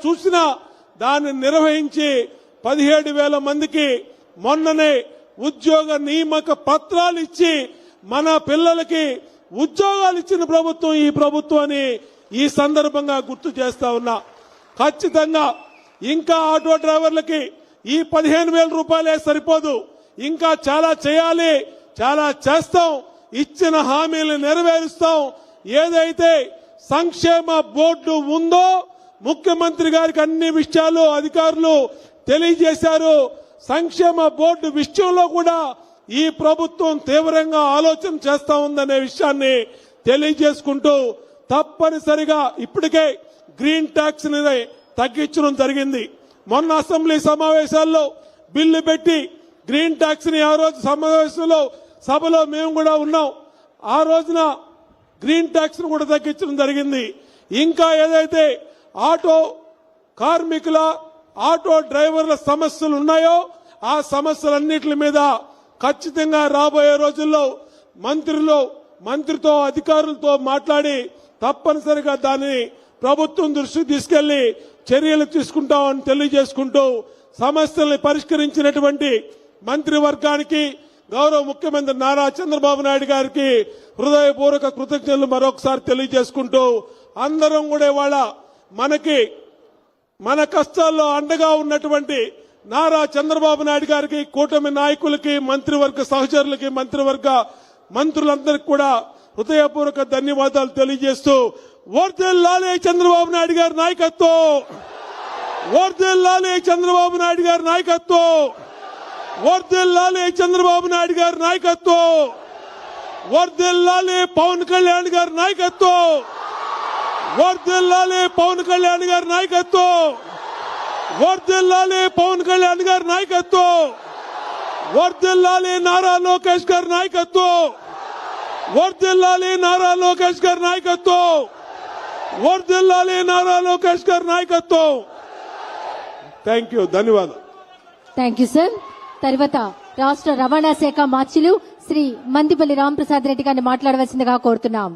చూసినా దాన్ని నిర్వహించి 17,000 మందికి మొన్ననే ఉద్యోగ నియామక పత్రాలు ఇచ్చి మన పిల్లలకి ఉద్యోగాలు ఇచ్చిన ప్రభుత్వం ఈ ప్రభుత్వం అని ఈ సందర్భంగా గుర్తు చేస్తా ఉన్నా. ఖచ్చితంగా ఇంకా ఆటో డ్రైవర్లకి ఈ 15,000 రూపాయలే సరిపోదు, ఇంకా చాలా చేయాలి, చాలా చేస్తాం. ఇచ్చిన హామీలు నెరవేరుస్తాం. ఏదైతే సంక్షేమ బోర్డు ఉందో ముఖ్యమంత్రి గారికి అన్ని విషయాలు అధికారులు తెలియజేశారు. సంక్షేమ బోర్డు విషయంలో కూడా ఈ ప్రభుత్వం తీవ్రంగా ఆలోచన చేస్తా ఉందనే విషయాన్ని తెలియజేసుకుంటూ తప్పనిసరిగా ఇప్పటికే గ్రీన్ ట్యాక్స్ ని తగ్గించడం జరిగింది. మొన్న అసెంబ్లీ సమావేశాల్లో బిల్లు పెట్టి గ్రీన్ ట్యాక్స్ ని ఆ రోజు సమావేశంలో సభలో మేము కూడా ఉన్నాం. ఆ రోజున గ్రీన్ ట్యాక్స్ ను కూడా తగ్గించడం జరిగింది. ఇంకా ఏదైతే ఆటో కార్మికుల ఆటో డ్రైవర్ల సమస్యలు ఉన్నాయో ఆ సమస్యలన్నిటి మీద ఖచ్చితంగా రాబోయే రోజుల్లో మంత్రితో అధికారులతో మాట్లాడి తప్పనిసరిగా దాన్ని ప్రభుత్వం దృష్టికి తీసుకెళ్లి చర్యలు తీసుకుంటామని తెలియజేసుకుంటూ సమస్యల్ని పరిష్కరించినటువంటి మంత్రివర్గానికి గౌరవ ముఖ్యమంత్రి నారా చంద్రబాబు నాయుడు గారికి హృదయపూర్వక కృతజ్ఞతలు మరొకసారి తెలియజేసుకుంటూ అందరం కూడా ఇవాళ మన కష్టాల్లో అండగా ఉన్నటువంటి నారా చంద్రబాబు నాయుడు గారికి, కూటమి నాయకులకి, మంత్రివర్గ సహచరులకి, మంత్రులందరికీ కూడా హృదయపూర్వక ధన్యవాదాలు తెలియజేస్తూ వర్ధిల్లాలి చంద్రబాబు నాయుడు గారి నాయకత్వం, వర్ధిల్లాలి చంద్రబాబు నాయుడు గారి నాయకత్వం, వర్ధిల్లాలి చంద్రబాబు నాయుడు గారి నాయకత్వం, వర్ధిల్లాలి పవన్ కళ్యాణ్ గారి నాయకత్వం, వర్ధిల్లాలి పవన్ కళ్యాణ్ గారి నాయకత్వం, వర్ధిల్లాలి పవన్ కళ్యాణ్ గారి నాయకత్వం, వర్ధిల్లాలి నారా లోకేష్ గారి నాయకత్వం, వర్ధిల్లాలి నారా లోకేష్ గారి నాయకత్వం, వర్ధిల్లాలి నారా లోకేష్ గారి నాయకత్వం. థ్యాంక్ యూ, ధన్యవాదాలు. Thank you sir. తర్వాత రాష్ట్ర రవాణా శాఖ మార్చిలు శ్రీ మందిపల్లి రాంప్రసాద్ రెడ్డి గారిని మాట్లాడవలసిందిగా కోరుతున్నాం.